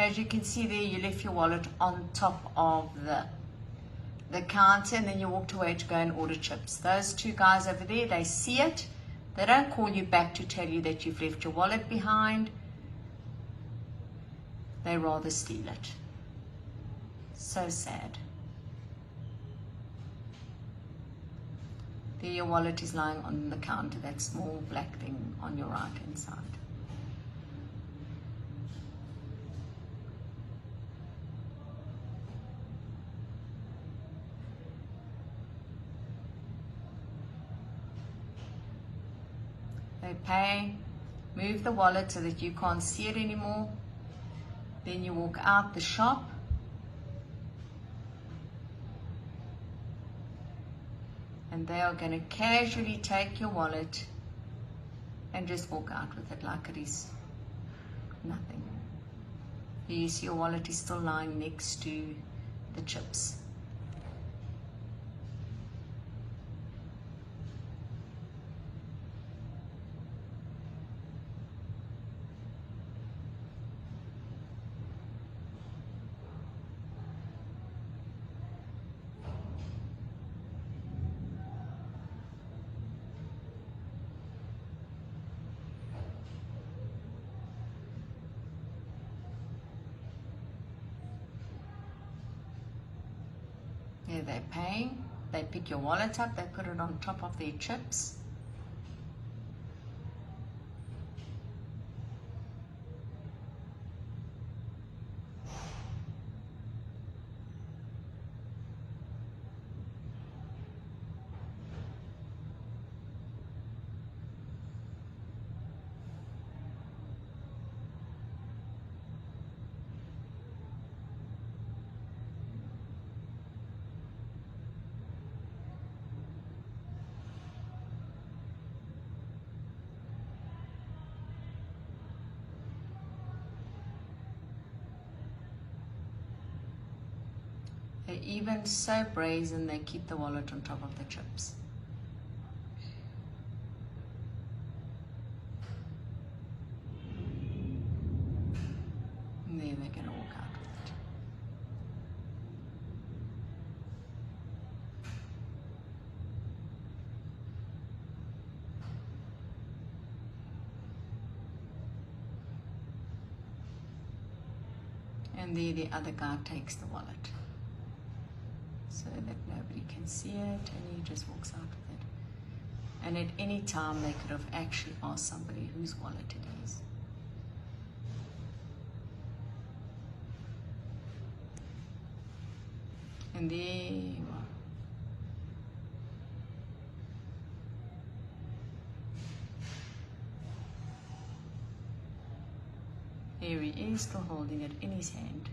as you can see there, you left your wallet on top of the counter, and then you walked away to go and order chips. Those two guys over there, they see it. They don't call you back to tell you that you've left your wallet behind. They rather steal it. So sad. There your wallet is lying on the counter, that small black thing on your right hand side. They pay, move the wallet so that you can't see it anymore. Then you walk out the shop. And they are going to casually take your wallet and just walk out with it like it is nothing. You see your wallet is still lying next to the chips. There they're paying, they pick your wallet up, they put it on top of their chips. They're even so brazen, they keep the wallet on top of the chips. And there they're going to walk out with it. And there the other guy takes the wallet, so that nobody can see it, and he just walks out with it. And at any time they could have actually asked somebody whose wallet it is. And there you are. Here he is, still holding it in his hand.